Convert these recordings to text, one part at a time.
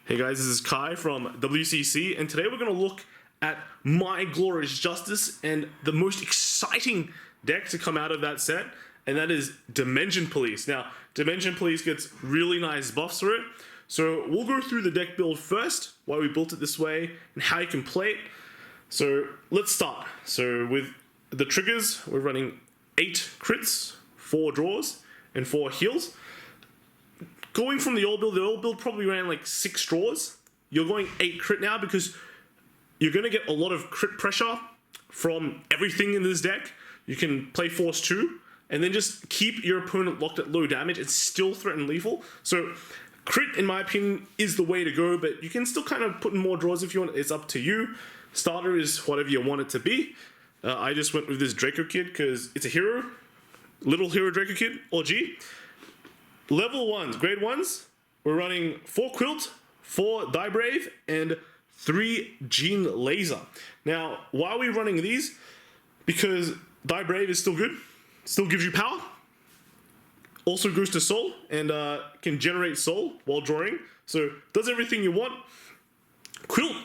Hey guys, this is Kai from WCC, and today we're going to look at my Glorious Justice and the most exciting deck to come out of that set, and that is Dimension Police. Now, Dimension Police gets really nice buffs for it, so we'll go through the deck build first, why we built it this way, and how you can play it. So let's start. So with the triggers, we're running 8 crits, 4 draws, and 4 heals. Going from the old build probably ran like 6 draws. You're going 8 crit now because you're going to get a lot of crit pressure from everything in this deck. You can play Force 2 and then just keep your opponent locked at low damage and still threaten lethal. So crit, in my opinion, is the way to go, but you can still kind of put in more draws if you want. It's up to you. Starter is whatever you want it to be. I just went with this Draco Kid because it's a hero. Little hero Draco Kid, or G. Level 1s, grade 1s, we're running 4 Quilt, 4 Die Brave, and 3 Gene Laser. Now, why are we running these? Because Die Brave is still good, still gives you power, also goes to soul, and can generate soul while drawing, so does everything you want. Quilt,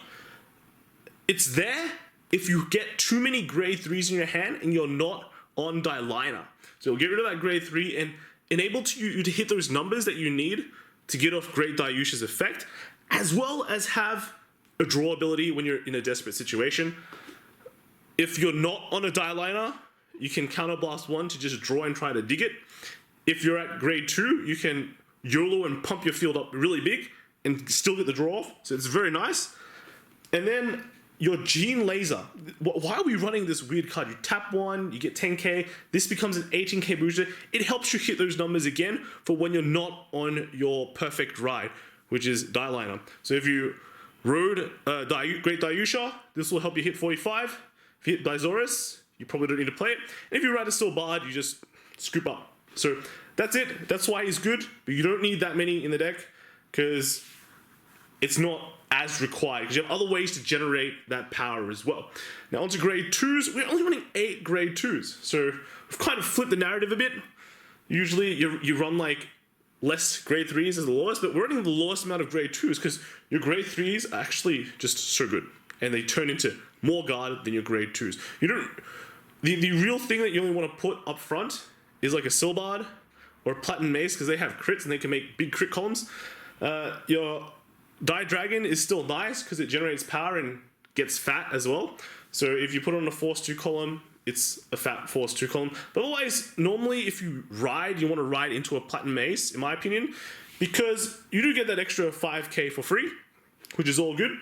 it's there if you get too many grade 3s in your hand and you're not on Dailiner. So get rid of that grade 3 and enable you to hit those numbers that you need to get off Great Dayusha's effect, as well as have a draw ability when you're in a desperate situation. If you're not on a Dailiner, you can counterblast 1 to just draw and try to dig it. If you're at grade 2, you can YOLO and pump your field up really big and still get the draw off, so it's very nice. And then your Gene Laser. Why are we running this weird card? You tap 1, you get 10k, this becomes an 18k booster. It helps you hit those numbers again for when you're not on your perfect ride, which is Dailiner. So if you rode Great Dayusha, this will help you hit 45. If you hit Dizoris, you probably don't need to play it. And if you ride a Still Bard, you just scoop up. So that's it. That's why he's good, but you don't need that many in the deck because it's not as required, because you have other ways to generate that power as well. Now onto grade 2s, we're only running 8 grade 2s, so we've kind of flipped the narrative a bit. Usually you run like less grade 3s as the lowest, but we're running the lowest amount of grade 2s because your grade 3s are actually just so good, and they turn into more guard than your grade 2s. You don't, the real thing that you only want to put up front is like a Silbard or a Platinum Mace, because they have crits and they can make big crit columns. Your Die Dragon is still nice because it generates power and gets fat as well. So if you put on a Force 2 column, it's a fat Force 2 column. But otherwise, normally if you ride, you want to ride into a Platinum Mace, in my opinion, because you do get that extra 5k for free, which is all good.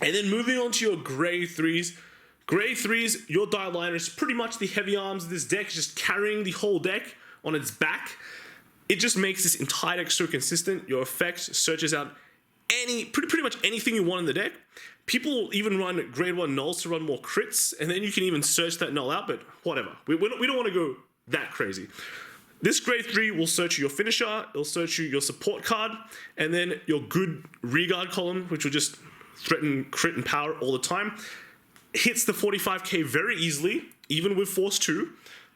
And then moving on to your grade 3s. Grade 3s, your Dailiner is pretty much the heavy arms of this deck, just carrying the whole deck on its back. It just makes this entire deck so consistent. Your effect searches out pretty much anything you want in the deck. People even run grade 1 nulls to run more crits, and then you can even search that null out, but whatever. We don't want to go that crazy. This grade 3 will search your finisher, it'll search you your support card, and then your good regard column, which will just threaten crit and power all the time. Hits the 45k very easily, even with Force 2.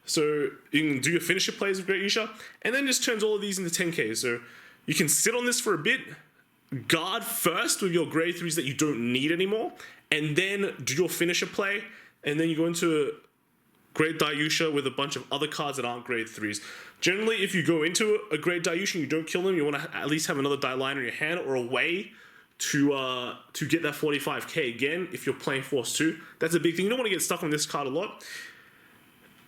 So you can do your finisher plays with Great Isha, and then just turns all of these into 10k. So you can sit on this for a bit, guard first with your grade 3s that you don't need anymore, and then do your finisher play, and then you go into Great Dayusha with a bunch of other cards that aren't grade 3s. Generally, if you go into a Great Dayusha and you don't kill them, you want to at least have another Dailiner in your hand or a way to get that 45k again if you're playing Force 2. That's a big thing. You don't want to get stuck on this card a lot.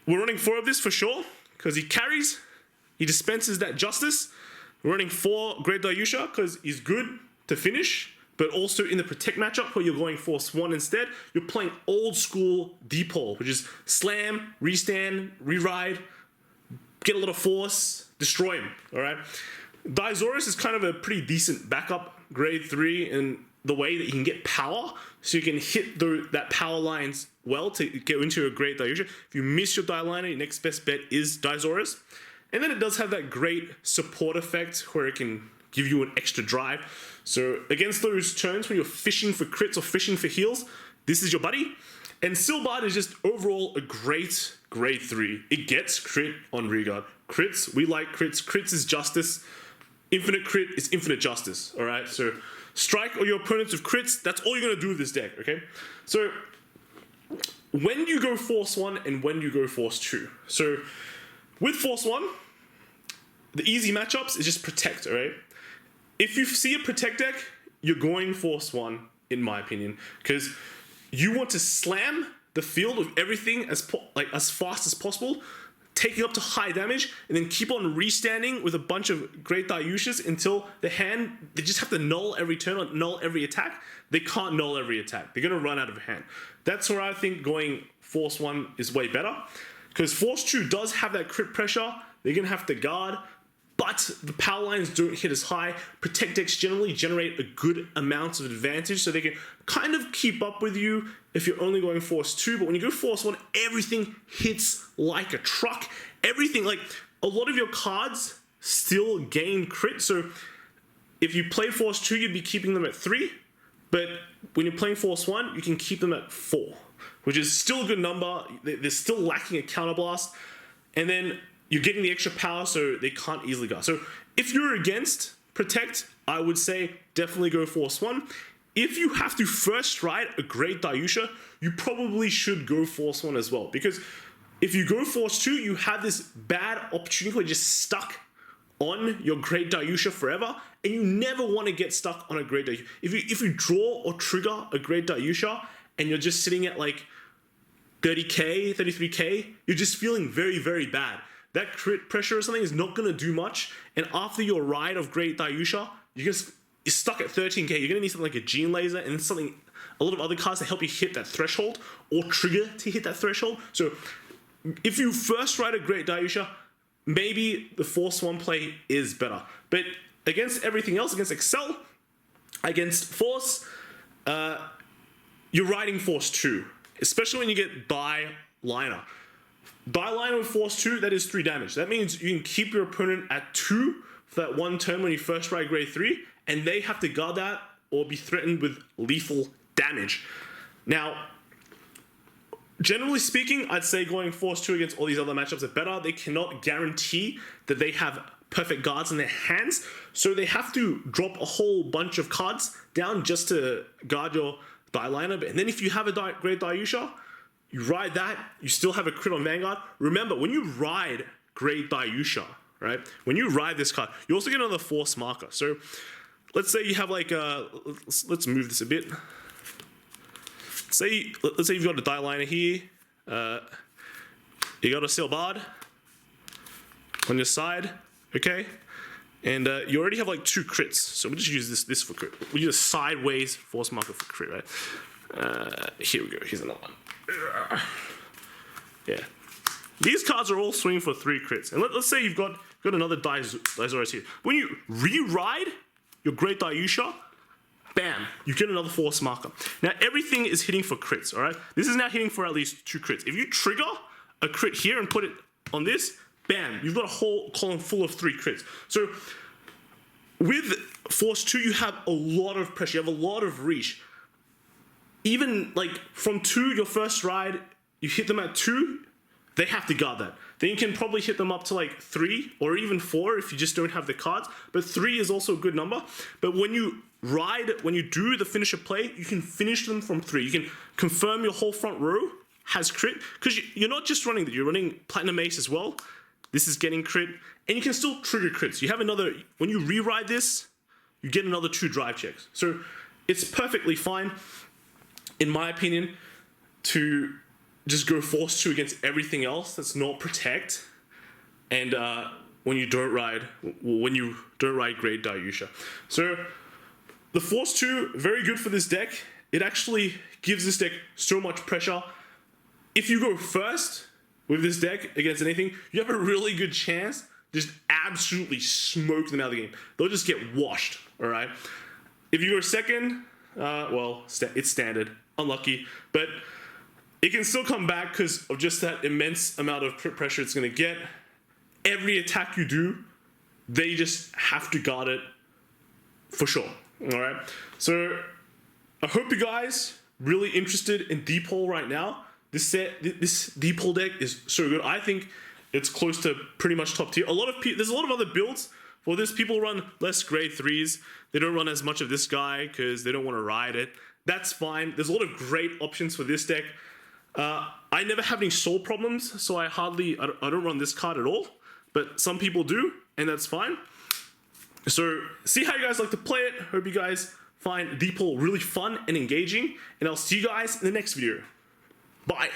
We're running 4 of this for sure, because he carries, he dispenses that justice. We're running 4 Great Dayusha because he's good to finish, but also in the Protect matchup where you're going Force 1 instead, you're playing old school Depol, which is slam, restand, re-ride, get a little force, destroy him, alright? Dizoris is kind of a pretty decent backup grade 3 in the way that you can get power, so you can hit that power lines well to get into a Great Dayusha. If you miss your Dailiner, your next best bet is Dizoris. And then it does have that great support effect where it can give you an extra drive. So against those turns when you're fishing for crits or fishing for heals, this is your buddy. And Silbard is just overall a great grade 3. It gets crit on regard. Crits, we like crits. Crits is justice. Infinite crit is infinite justice, all right? So strike all your opponents with crits. That's all you're going to do with this deck, okay? So when you go Force 1 and when you go Force 2. So with Force 1, the easy matchups is just Protect, alright? If you see a Protect deck, you're going Force 1, in my opinion, because you want to slam the field with everything as fast as possible, taking up to high damage, and then keep on restanding with a bunch of Great Dayushas until the hand, they just have to null every turn or null every attack. They can't null every attack. They're going to run out of hand. That's where I think going Force 1 is way better, because Force 2 does have that crit pressure. They're going to have to guard, but the power lines don't hit as high. Protect decks generally generate a good amount of advantage, so they can kind of keep up with you if you're only going Force 2. But when you go Force 1, everything hits like a truck. Everything, like a lot of your cards still gain crit. So if you play Force 2, you'd be keeping them at 3. But when you're playing Force 1, you can keep them at 4, which is still a good number. They're still lacking a counterblast. And then you're getting the extra power, so they can't easily go. So if you're against Protect, I would say definitely go Force 1. If you have to first ride a Great Dayusha, you probably should go Force 1 as well. Because if you go Force 2, you have this bad opportunity where you're just stuck on your Great Dayusha forever, and you never want to get stuck on a Great Dayusha. If you draw or trigger a Great Dayusha, and you're just sitting at like 30k, 33k, you're just feeling very, very bad. That crit pressure or something is not going to do much, and after your ride of Great Dayusha, you're stuck at 13k. You're going to need something like a Gene Laser and a lot of other cards to help you hit that threshold or trigger to hit that threshold. So if you first ride a Great Dayusha, maybe the Force 1 play is better. But against everything else, against Excel, against Force, you're riding Force 2, especially when you get Dailiner. Dailiner with Force 2, that is 3 damage. That means you can keep your opponent at 2 for that one turn when you first ride Grade 3, and they have to guard that or be threatened with lethal damage. Now, generally speaking, I'd say going Force 2 against all these other matchups are better. They cannot guarantee that they have perfect guards in their hands, so they have to drop a whole bunch of cards down just to guard your Dailiner. And then if you have a Great Dayusha, you ride that, you still have a crit on Vanguard. Remember, when you ride Great Dayusha, right? When you ride this card, you also get another Force marker. So let's say you have like let's move this a bit. Let's say you've got a Dailiner here. You got a Silbard on your side, okay? And you already have like 2 crits. So we'll just use this for crit. We'll use a sideways Force marker for crit, right? Here we go. Here's another one. Yeah. These cards are all swinging for 3 crits. And let's say you've got another Daisaurus here. When you re-ride your Great Dayusha, bam, you get another Force marker. Now everything is hitting for crits, alright? This is now hitting for at least 2 crits. If you trigger a crit here and put it on this, bam, you've got a whole column full of 3 crits. So with Force 2, you have a lot of pressure, you have a lot of reach. Even like from 2, your first ride, you hit them at 2, they have to guard that. Then you can probably hit them up to like 3 or even 4 if you just don't have the cards. But 3 is also a good number. But when you do the finisher play, you can finish them from 3. You can confirm your whole front row has crit, because you're not just running that, you're running Platinum Ace as well. This is getting crit, and you can still trigger crits. You have another, when you re-ride this, you get another 2 drive checks. So it's perfectly fine, in my opinion, to just go Force 2 against everything else that's not Protect, and when you don't ride Great Dayusha. So the Force 2, very good for this deck. It actually gives this deck so much pressure. If you go first with this deck against anything, you have a really good chance to just absolutely smoke them out of the game. They'll just get washed, all right? If you go second, well, it's standard. Unlucky, but it can still come back because of just that immense amount of crit pressure it's going to get. Every attack you do, they just have to guard it for sure. All right. So I hope you guys really interested in Deep Hole right now. This Deep Hole deck is so good. I think it's close to pretty much top tier. There's a lot of other builds for this, people run less grade 3s. They don't run as much of this guy because they don't want to ride it. That's fine. There's a lot of great options for this deck. I never have any soul problems, so I don't run this card at all. But some people do, and that's fine. So see how you guys like to play it. Hope you guys find the poll really fun and engaging, and I'll see you guys in the next video. Bye.